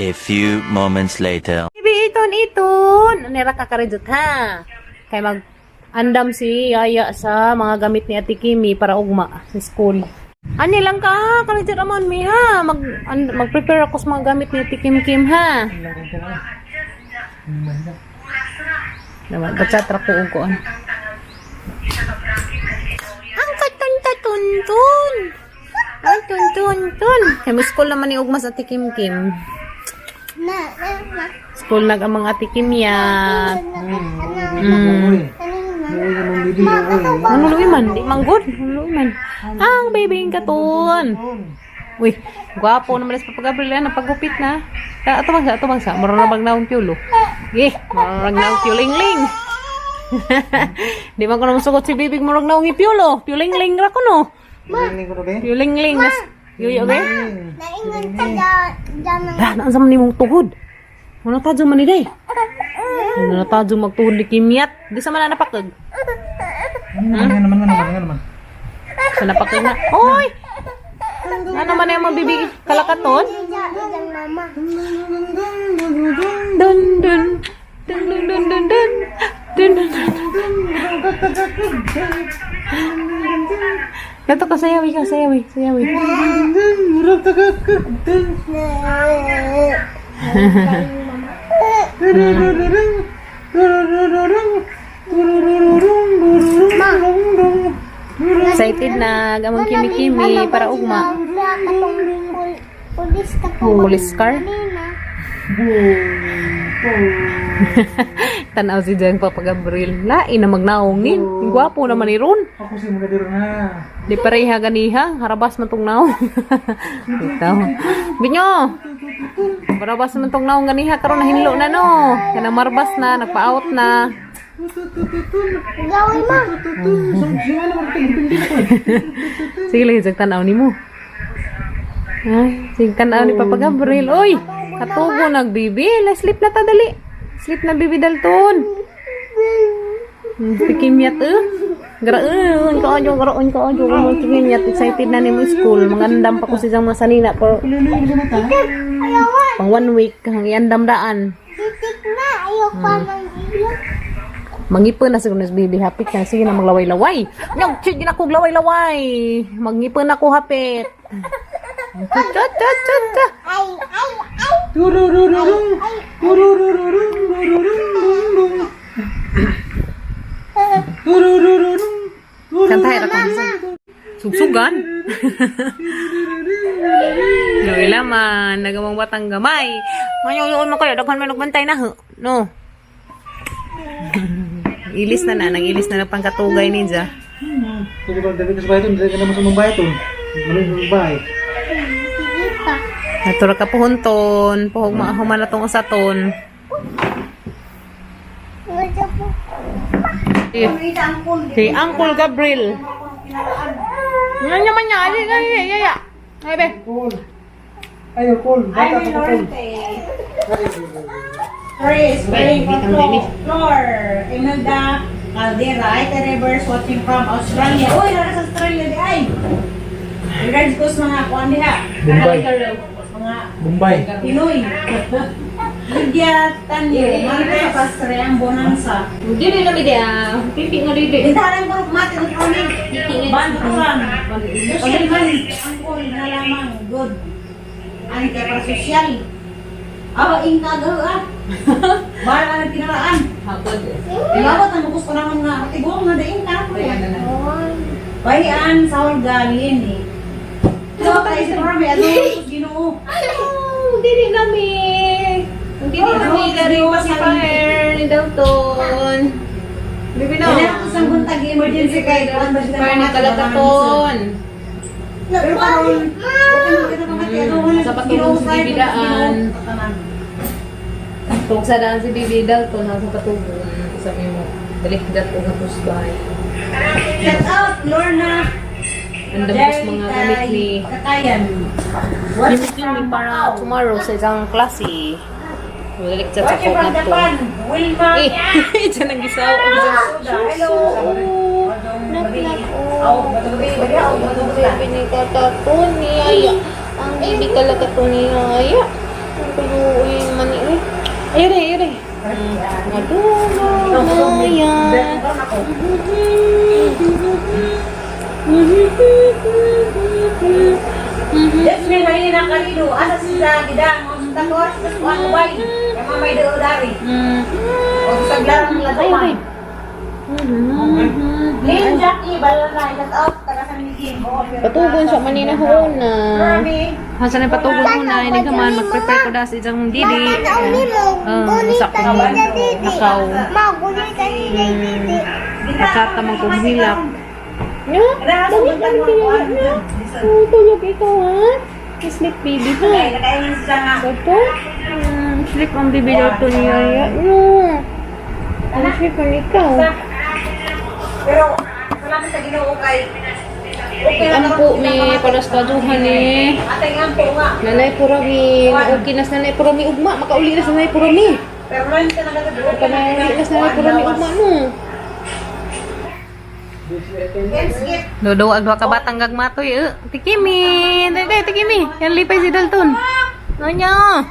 A few moments later. Bibi iton. Nira ka karejot ha. Kay mag andam si Yaya sa mga gamit ni Ate Kimi para ugma sa school. Ani lang ka ha, karejot ramon mi ha. Mag-prepare ako sa mga gamit ni Ate Kim ha. Naman, bachat ra ko ugon. Ang katun-tatuntun. Ang tun-tun-tun. Kay mo school naman ni ugma sa Ate Kim. School nag-amang Ate Kim ya. Ano luiman? Di manggod. Luiman. Ang baby ng katun. Uy, gwapo naman sa Papa Gabriel na pagupit na. Ato bangsa. Marunong magnaong piulo. Marunong magnaong piuling-ling. Di man ko naman sugot si bibig marunong naong ipiulo. Piuling-ling ra ko no. Piuling-ling. Yuyo be? Naingon ka dyan. Naan sa manimong tuhod. Ano tadyo man ni day? Ano tadyo magtuhod ni Kimiat? Di sa man napakag. Naman. Sa napakag na. Oy! Ano man yung mabibig kalakaton? Mama. Dun dun. Dun dun dun dun dun. Dun dun dun. Gato ka sayawi. Excited na gamang kimi-kimi para ugma. Pulis car? Tanaw si Jan Papa Gabriel. Lain na magnaongin. Gwapo naman ni Ron. Ako si Magadir na. Di pareha ganiha. Harabas man tong naong. Ito. Binyo! Harabas man tong naong ganiha. Karoon na hinlo na no. Kanang marbas na. Nagpa-out na. Gawin mo. Sige lang yung tanaw ni mo. Ay, sige tanaw ni Papa Gabriel. Uy! Katugo nagbibi. Sleep na ta dali. Sleep na bibi dalton. Pikimyat Garaon ka ajo. Pikimyat excited na ni mo school. Mangandam pa ko si mga sanina pero pang 1 week hang iandam daan. Titik na. Ayaw pa ng iyo. Mangipon na siguro si bibi hapit na sige na maglaway-laway. Nyog, sige na ko laway-laway. Mangipon ako hapit. Cha. Ay. Kantay ra ko. Sugsugan. Yoy laman, nagamang batang gamay. Mayon mo kayo, daghan man nagbantay na ho. No. Ilis na nagilis na pangkatugay ninja. Sige ba, dali ka sa bahay ito. Dali ka naman sa Mumbai ito. Maling sa Mumbai. Natura ka puhunton, puhog maahuman na tong usaton. Si Uncle Gabriel. Ano naman niya? Ay, be. Cool. Ayaw, cool. Bata ko cool. Chris, playing on floor. Imelda Caldera, Ita Rivers watching from Australia. Uy, nara sa Australia di ay. Regards ko sa mga kuwan diha. Bombay. Mga Mumbai. Pinoy. Lydia Tanyo, Marte Pastre ang Bonanza. Dili na media. Pipi nga dili. Intaran ko mati ng kunig. Bantuan. Social angkol na lamang. Good. Ani kaya para sosyal. Aba, ingkagaw ah. Bala na tinaraan. Hapod. Ilawat ang bukos ko naman nga. Tigong nga daing ka. Bayan sa galin eh. So, tayo sa marami. Ano yung ginoo? Dili nami. Dili nami. Dari pacifier ni Dalton. Bibi na. Kailangan ko sa buntag emergency kay Dalton. Pacifier ni Kalakaton. Pero parang, Sa patungong si Bibi Daan. Kung sa daan si Bibi Dalton, sa patungong. Sabi mo, balik dato na pusbay. Shout out, Lorna. Ang damos mga gamit ni Kakayan. Kimi para tomorrow sa isang klase. Balik sa Watching from Japan, Wilma. Diyan ang gisaw. Hello. Bibi ni Kalakaton ni Aya. Ang bibi Kalakaton ni Aya. Tuluin man eh. Ayun eh, ayun eh. Madungo na yan. Yes, may may nakalido. Asa sila gidang ang takos sa kuan bay. Kaya may do dari. O sa glarang lagawan. Lin Jackie balalay kat out taga sa migin. Patugon siya manina ho na. Mami. Hasan ay patugon mo na. Hindi ka man mag-prepare ko dahil sa isang didi. Nakakauli mo. Sa Guni ka nila didi. nakaw. Ma, guni ka nila didi. Nakata mang kumhilak. No? Dami kami kaya na. Tulog ikaw ha. Sleep baby ha. Nakaingan sila nga. Ito? Sleep ang baby daw to niya. No. Sleep ang ikaw. Pero salamat sa Ginoo kay okay na Ampo mi para sa kaduhan eh. Atay ampo nga. Nanay purami. Okay na sa nanay purami ugma. Makauli na sa nanay purami. Pero rin ka nagdadalo. Makauli na sa nanay purami ugma no. Dodo ang dua ka batang gagmatoy Tikimi. Dede tikimi. Yan lipay si Dalton. Nanya.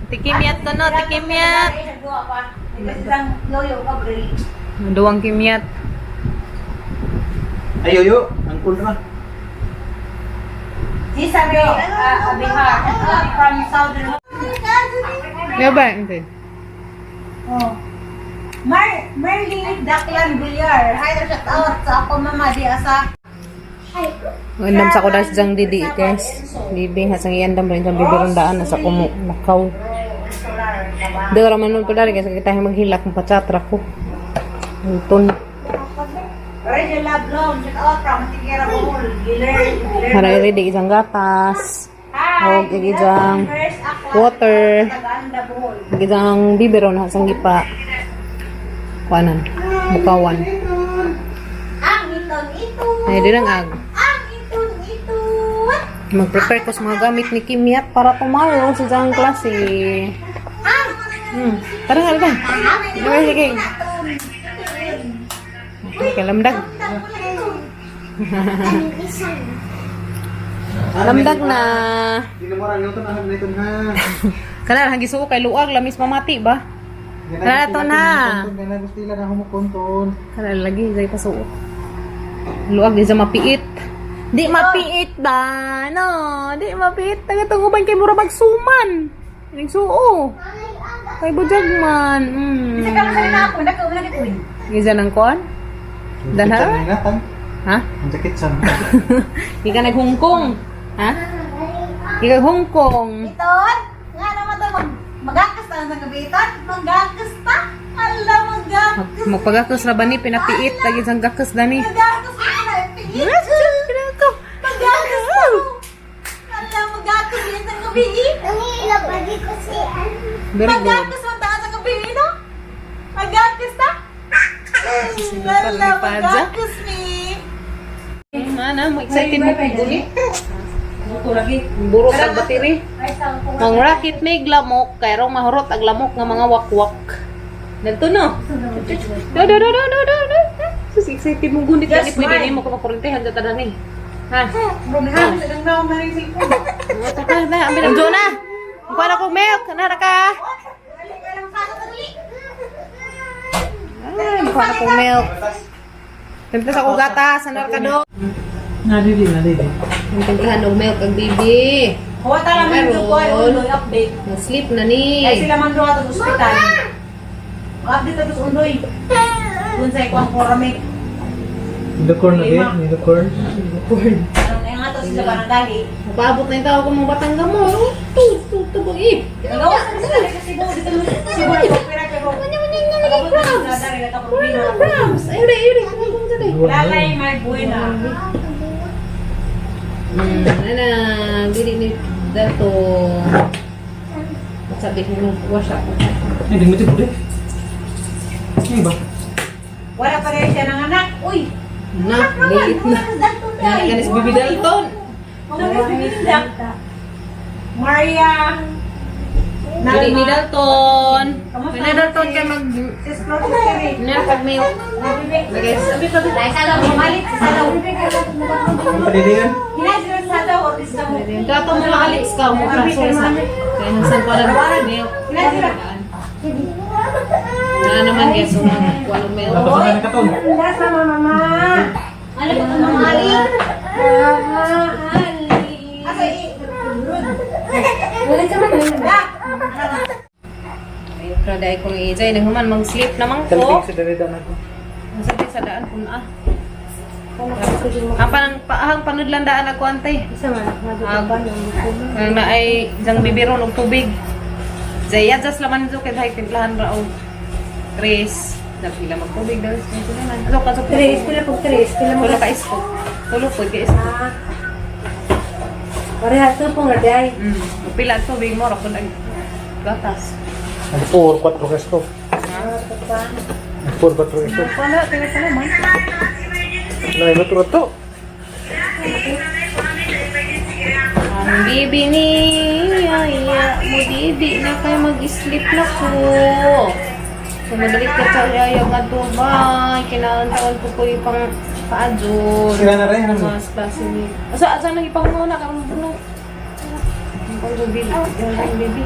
Tikimi at kono, tikimi at. Duwang kimyat. Ayo yo, ang cool na. Si Sabi, Bihar, from Southern. Nga ba? Okay. Oh. Merly Daklan Villar. Hi, shout out sa ako mama di asa. Andam sa ko dahil sa didi guys. Bibi hasang iandam rin sa bibirandaan sa kumo nakaw. Dara man nun ko dali kasi kita maghilak ng patsatra ko. Unton. Ray love long, shout out from Tigera Bohol. Giller. Para ready isang gatas. O isang water. Tagaanda Bohol. Isang biberon hasang gipa. Kuanan. Bukawan. Ang iton ito. Ay di lang ag. Ang iton ito. Mag-prepare ko sa mga gamit ni Kimyat para tomorrow sa isang klase. Tara nga, tara. Okay, sige. Okay, lamdag. Lamdag na. Di na mo rang yung tunahan na ito na. Kana hagi suo kay luag lamis mamati ba? Kana to na. Kana gusto nila na humukonton. Kana lagi say pasuot. Luag di sa mapiit. Di mapiit ba? No, di mapiit. Taga tunguban kay mura magsuman. Ning suo. Kay bujag man. Isa ka lang na ako, nakauna ni Queen. Giza nang kon? Danha? Ha? Ang sakit sa Ika nag-Hongkong. Ha? Ika Hongkong. Iton, nga naman to, magakas na sa gabi iton. Magakas ta. Ala, magakas. Magpagakas na ba ni pinapiit lagi sang gakas dani. Magakas na pingit. Magakas na. Ala, magakas yan sa gabi. Nangilap lagi ko si Very good. Magakas man taas sa gabi, no? Magakas ta. Ala, magakas ni. Mana, mo excited mo puguli. Burok ang bateri. Ang rakit may glamok, kay rong mahurot ang lamok nga mga wakwak. Dito no. Do. Sus excited mo gunit Yes, yes, pwede ma'am. ni mo ka makurente hanggang tadani. Ha? Problema, silang naman na rin sipon. Na, ambil ang na. Kuha na kong milk, nara ka. Ay, kuha na kong milk. Tempes ako gatas, nara ka do. Nadidi. Ang taghan og milk ang bibi. Huwag ka lang yung ko ay uloy update. Na-sleep na ni. Ay sila man doon sa hospital. Update ito sa uloy. Doon sa ikwang koramik. Nilukor na din, nilukor. Ang ato sila barangay. Paabot na yung tao ko mga batang gamo. Tubog eh. Nagawa sa sila kasi Cebu dito Cebu ay opera pero agabot na sila dari na kapulino. Brahms. Ayun. Hanggang dyan eh. Lalay may buena. Dili ni dato. Sabi ko nung wash up. Hindi mo ito bude. Ano ba? Wala pa rin siya ng anak. Uy! Na, liit na. Yan ka si Bibi Dalton. Maria. Dili ni Dalton. May Dalton kay mag Sis Rosemary. pag milk. Lagay sabi ko Ay, salaw. Malit sa salaw. Ang padidigan? Hinay sila sa salaw. Dato mo lang Alex ka mo kaso sa. Kaya nasan ko na milk. Na naman guys, so kuno milk. Tapos na ni katon. Ano ba naman Ali? Wala ka man. Ay, praday ko ijay nang human mag-sleep naman Talpig ko. sa dalida na ko. Sabi sa daan kun ah. Ang panudlan daan ako antay. Ang na ay isang bibiron og tubig. Zaya just laman ito kay hay timplahan ra og tres. Napila magtubig daw sa tunan. Ano ka sa Tres, pila po tres. Pila mo Tulo ka isko. Tulo po ka isko. Pareha to po nga day. Pila ang tubig mo ra kun ang gatas. Ang 4-4 resto. Ang 4-4 resto. Wala kaya man. Nay maturo to. Ang bibi ni Yaya mo di na kayo mag-sleep na ko. So madalit ka sa Yaya nga to ba? Kinaantawan ko ko yung pang paadyon. Sila na rin. Mas klase ni. Asa nang ipanguna ka mo buno. Ang pag-bibi. Yung bibi.